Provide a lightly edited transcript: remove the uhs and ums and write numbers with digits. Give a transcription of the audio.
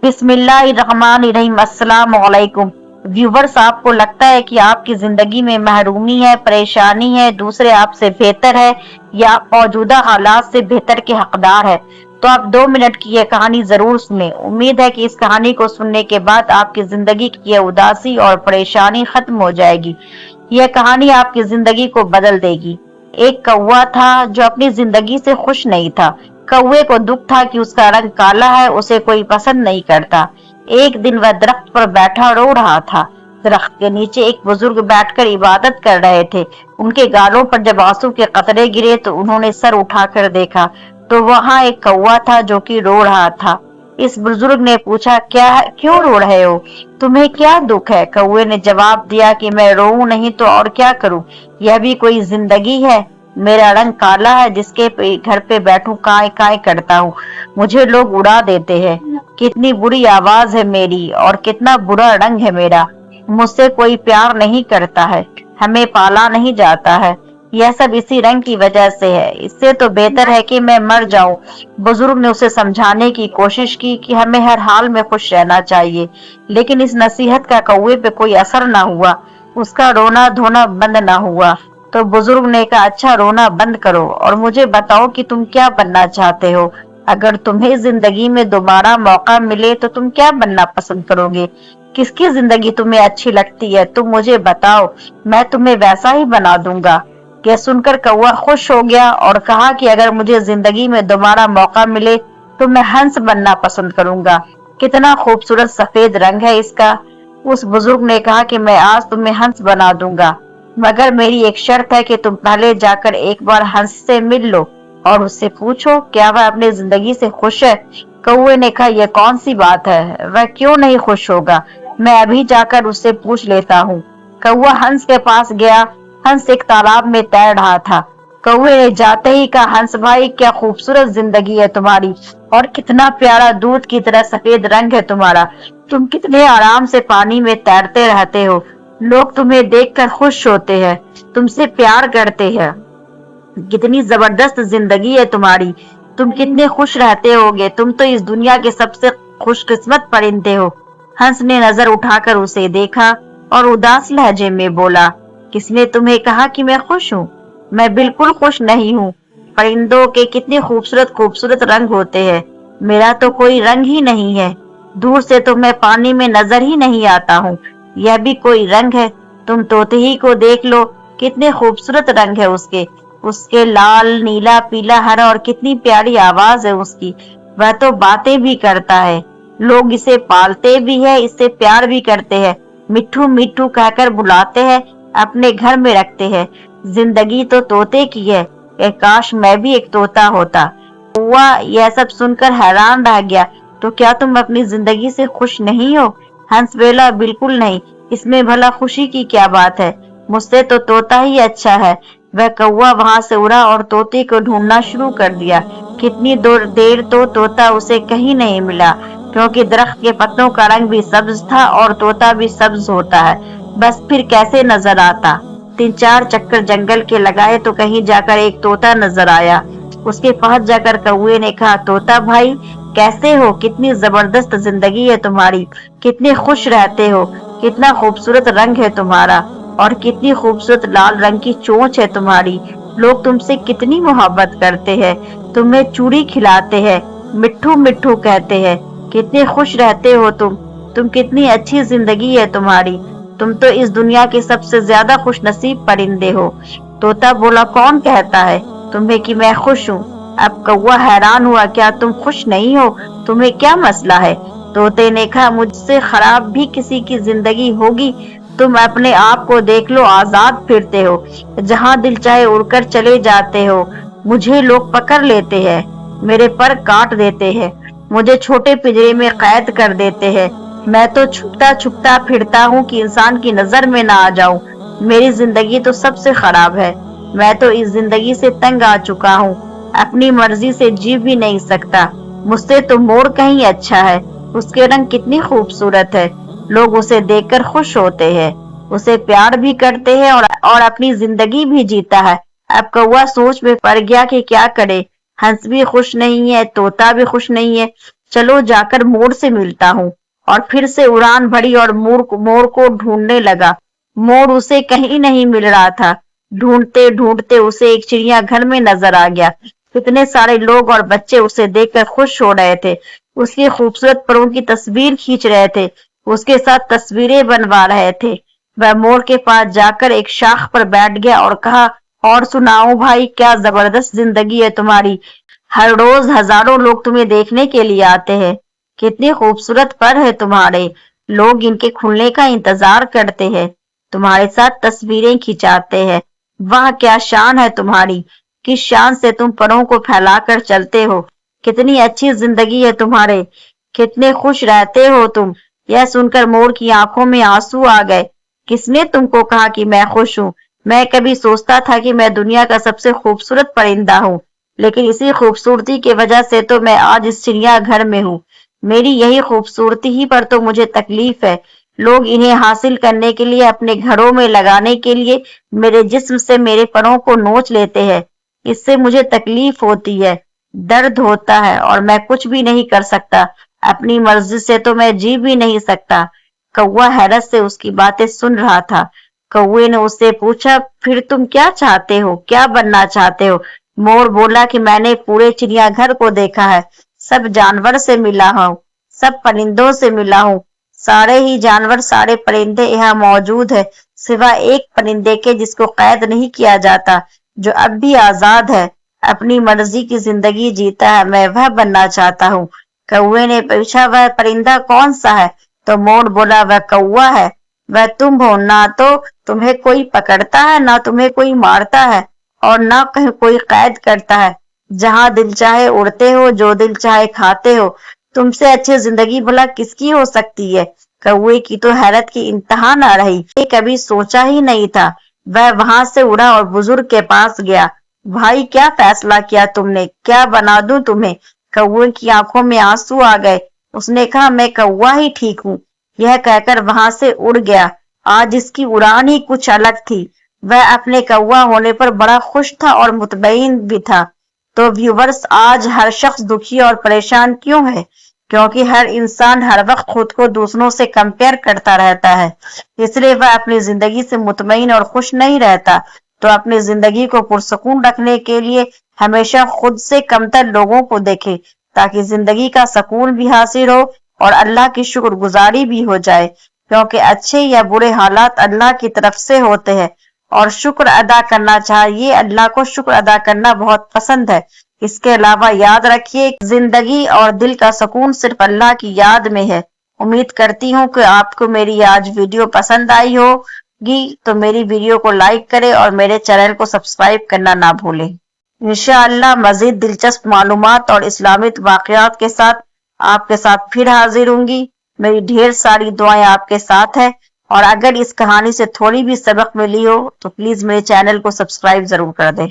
बिस्मिल्लाहिर्रहमानिर्रहीम। अस्सलाम वालेकुम व्यूवर्स, आपको लगता है कि आपकी जिंदगी में महरूमी है, परेशानी है, दूसरे आपसे बेहतर है या मौजूदा हालात से बेहतर के हकदार है, तो आप 2 मिनट की यह कहानी जरूर सुने। उम्मीद है कि इस कहानी को सुनने के बाद आपकी जिंदगी की यह उदासी और परेशानी खत्म हो जाएगी। यह कहानी आपकी जिंदगी को बदल देगी। एक कौवा था जो अपनी जिंदगी से खुश नहीं था। कौवे को दुख था कि उसका रंग काला है, उसे कोई पसंद नहीं करता। एक दिन वह दरख्त पर बैठा रो रहा था। दरख्त के नीचे एक बुजुर्ग बैठकर इबादत कर रहे थे। उनके गालों पर जब आंसू के कतरे गिरे तो उन्होंने सर उठाकर देखा तो वहां एक कौवा था जो कि रो रहा था। इस बुजुर्ग ने पूछा, क्या क्यों रो रहे हो? तुम्हें क्या दुख है? कौवे ने जवाब दिया कि मैं रोऊं नहीं तो और क्या करूं, यह भी कोई जिंदगी है? मेरा रंग काला है, जिसके घर पे बैठूं काय काय करता हूँ, मुझे लोग उड़ा देते हैं। कितनी बुरी आवाज है मेरी और कितना बुरा रंग है मेरा। मुझसे कोई प्यार नहीं करता है, हमें पाला नहीं जाता है। यह सब इसी रंग की वजह से है। इससे तो बेहतर है कि मैं मर जाऊं। बुजुर्ग ने उसे समझाने की कोशिश की कि हमें हर हाल में खुश रहना चाहिए, लेकिन इस नसीहत का कौवे पे कोई असर ना हुआ। उसका रोना धोना बंद ना हुआ। तो बुजुर्ग ने कहा, अच्छा रोना बंद करो और मुझे बताओ कि तुम क्या बनना चाहते हो। अगर तुम्हें जिंदगी में दोबारा मौका मिले तो तुम क्या बनना पसंद करोगे? किसकी जिंदगी तुम्हें अच्छी लगती है, तुम मुझे बताओ, मैं तुम्हें वैसा ही बना दूंगा। यह सुनकर कौवा खुश हो गया और कहा कि अगर मुझे जिंदगी में दोबारा मौका मिले तो मैं हंस बनना पसंद करूंगा। कितना खूबसूरत सफेद रंग है इसका। उस बुजुर्ग ने कहा कि मैं आज तुम्हें हंस बना दूंगा, मगर मेरी एक शर्त है कि तुम पहले जाकर एक बार हंस से मिल लो और उससे पूछो क्या वह अपनी जिंदगी से खुश है। कौवे ने कहा, यह कौन सी बात है, वह क्यों नहीं खुश होगा? मैं अभी जाकर उससे पूछ लेता हूँ। कौवा हंस के पास गया। हंस एक तालाब में तैर रहा था। कौवे ने जाते ही कहा, हंस भाई, क्या खूबसूरत जिंदगी है तुम्हारी और कितना प्यारा दूध की तरह सफेद रंग है तुम्हारा। तुम कितने आराम से पानी में तैरते रहते हो। लोग तुम्हें देखकर खुश होते हैं, तुमसे प्यार करते हैं। कितनी जबरदस्त जिंदगी है तुम्हारी। तुम कितने खुश रहते होगे। तुम तो इस दुनिया के सबसे खुशकिस्मत परिंदे हो। हंस ने नजर उठाकर उसे देखा और उदास लहजे में बोला, किसने तुम्हें कहा कि मैं खुश हूँ? मैं बिल्कुल खुश नहीं हूँ। परिंदों के कितने खूबसूरत खूबसूरत रंग होते हैं, मेरा तो कोई रंग ही नहीं है। दूर से तो मैं पानी में नजर ही नहीं आता हूँ, यह भी कोई रंग है? तुम तोते ही को देख लो, कितने खूबसूरत रंग है उसके। उसके लाल नीला पीला हरा और कितनी प्यारी आवाज है उसकी। वह तो बातें भी करता है। लोग इसे पालते भी है, इससे प्यार भी करते हैं, मिट्ठू मिट्ठू कहकर बुलाते हैं, अपने घर में रखते हैं। जिंदगी तो तोते की है। काश मैं भी एक तोता होता। कौवा यह सब सुनकर हैरान रह गया। तो क्या तुम अपनी जिंदगी से खुश नहीं हो? हंस बोला, बिल्कुल नहीं, इसमें भला खुशी की क्या बात है, मुझसे तो तोता ही अच्छा है। वह कौवा वहां से उड़ा और तोते को ढूंढना शुरू कर दिया। कितनी देर तो तोता उसे कहीं नहीं मिला, क्योंकि दरख्त के पत्तों का रंग भी सब्ज था और तोता भी सब्ज होता है। बस फिर कैसे नजर आता। 3-4 चक्कर जंगल के लगाए तो कहीं जाकर एक तोता नजर आया। उसके पास जाकर कौवे ने कहा, तोता भाई कैसे हो? कितनी जबरदस्त जिंदगी है तुम्हारी, कितने खुश रहते हो, कितना खूबसूरत रंग है तुम्हारा और कितनी खूबसूरत लाल रंग की चोंच है तुम्हारी। लोग तुमसे कितनी मोहब्बत करते हैं, तुम्हें चूड़ी खिलाते हैं, मिट्ठू मिट्ठू कहते हैं, कितने खुश रहते हो तुम कितनी अच्छी जिंदगी है तुम्हारी। तुम तो इस दुनिया के सबसे ज्यादा खुश नसीब परिंदे हो। तोता बोला, कौन कहता है तुम्हें कि मैं खुश हूँ? अब कौवा हैरान हुआ, क्या तुम खुश नहीं हो? तुम्हें क्या मसला है? तोते ने कहा, मुझसे खराब भी किसी की जिंदगी होगी? तुम अपने आप को देख लो, आजाद फिरते हो, जहाँ दिल चाहे उड़कर चले जाते हो। मुझे लोग पकड़ लेते हैं, मेरे पर काट देते हैं, मुझे छोटे पिंजरे में कैद कर देते हैं। मैं तो छुपता छुपता फिरता हूँ कि इंसान की नजर में ना आ जाऊं। मेरी जिंदगी तो सबसे खराब है। मैं तो इस जिंदगी से तंग आ चुका हूँ, अपनी मर्जी से जी भी नहीं सकता। मुझसे तो मोर कहीं अच्छा है, उसके रंग कितनी खूबसूरत है। लोग उसे देखकर खुश होते हैं, उसे प्यार भी करते हैं और अपनी जिंदगी भी जीता है। अब कौवा सोच में पड़ गया कि क्या करे। हंस भी खुश नहीं है, तोता भी खुश नहीं है, चलो जाकर मोर से मिलता हूँ। और फिर से उड़ान भरी और मोर को ढूंढने लगा। मोर उसे कहीं नहीं मिल रहा था। ढूंढते ढूंढते उसे एक चिड़ियाघर में नजर आ गया। कितने सारे लोग और बच्चे उसे देखकर खुश हो रहे थे। उसके खूबसूरत परों की तस्वीर खींच रहे थे, उसके साथ तस्वीरें बनवा रहे थे। वह मोर के पास जाकर एक शाख पर बैठ गया और कहा, और सुनाओ भाई, क्या जबरदस्त जिंदगी है तुम्हारी। हर रोज हजारों लोग तुम्हें देखने के लिए आते हैं। कितने खूबसूरत पर है तुम्हारे। लोग इनके खुलने का इंतजार करते हैं, तुम्हारे साथ तस्वीरें खिंचाते हैं। वाह क्या शान है तुम्हारी। किस शान से तुम परों को फैलाकर चलते हो। कितनी अच्छी जिंदगी है तुम्हारे। कितने खुश रहते हो तुम। यह सुनकर मोर की आंखों में आंसू आ गए। किसने तुमको कहा कि मैं खुश हूँ। मैं कभी सोचता था कि मैं दुनिया का सबसे खूबसूरत परिंदा हूँ, लेकिन इसी खूबसूरती की वजह से तो मैं आज इस चिड़ियाघर में हूँ। मेरी यही खूबसूरती ही पर तो मुझे तकलीफ है। लोग इन्हें हासिल करने के लिए, अपने घरों में लगाने के लिए मेरे जिस्म से मेरे परों को नोच लेते हैं। इससे मुझे तकलीफ होती है, दर्द होता है और मैं कुछ भी नहीं कर सकता। अपनी मर्जी से तो मैं जी भी नहीं सकता। कौवा हैरत से उसकी बातें सुन रहा था। कौवे ने उससे पूछा, फिर तुम क्या चाहते हो, क्या बनना चाहते हो। मोर बोला कि मैंने पूरे चिड़ियाघर को देखा है, सब जानवर से मिला हूँ, सब परिंदों से मिला हूँ। सारे ही जानवर, सारे परिंदे यहाँ मौजूद है, सिवाय एक परिंदे के जिसको कैद नहीं किया जाता, जो अब भी आजाद है, अपनी मर्जी की जिंदगी जीता है। मैं वह बनना चाहता हूँ। कौवे ने पूछा, वह परिंदा कौन सा है। तो मोर बोला, वह कौवा है। वह तुम हो। ना तो तुम्हें कोई पकड़ता है, ना तुम्हें कोई मारता है, और ना कहीं कोई कैद करता है। जहां दिल चाहे उड़ते हो, जो दिल चाहे खाते हो। तुमसे अच्छी जिंदगी भला किसकी हो सकती है। कौवे की तो हैरत की इंतहा ना रही। ये कभी सोचा ही नहीं था। वह वहां से उड़ा और बुजुर्ग के पास गया। भाई क्या फैसला किया तुमने, क्या बना दूं तुम्हें। कौवे की आंखों में आंसू आ गए। उसने कहा, मैं कौवा ही ठीक हूँ। यह कहकर वहां से उड़ गया। आज इसकी उड़ान ही कुछ अलग थी। वह अपने कौवा होने पर बड़ा खुश था और मुतमईन भी था। तो व्यूवर्स, आज हर शख्स दुखी और परेशान क्यों है। क्योंकि हर इंसान हर वक्त खुद को दूसरों से कंपेयर करता रहता है, इसलिए वह अपनी जिंदगी से मुतमईन और खुश नहीं रहता। तो अपनी जिंदगी को पुरसकून रखने के लिए हमेशा खुद से कमतर लोगों को देखे, ताकि जिंदगी का सुकून भी हासिल हो और अल्लाह की शुक्रगुजारी भी हो जाए। क्योंकि अच्छे या बुरे हालात अल्लाह की तरफ से होते हैं और शुक्र अदा करना चाहिए। अल्लाह को शुक्र अदा करना बहुत पसंद है। इसके अलावा याद रखिए, जिंदगी और दिल का सुकून सिर्फ अल्लाह की याद में है। उम्मीद करती हूँ कि आपको मेरी आज वीडियो पसंद आई होगी। तो मेरी वीडियो को लाइक करें और मेरे चैनल को सब्सक्राइब करना ना भूलें। इंशाअल्लाह मजीद दिलचस्प मालूमात और इस्लामिक वाकयात के साथ आपके साथ फिर हाजिर होंगी। मेरी ढेर सारी दुआएं आपके साथ है। और अगर इस कहानी से थोड़ी भी सबक मिली हो तो प्लीज मेरे चैनल को सब्सक्राइब जरूर कर दें।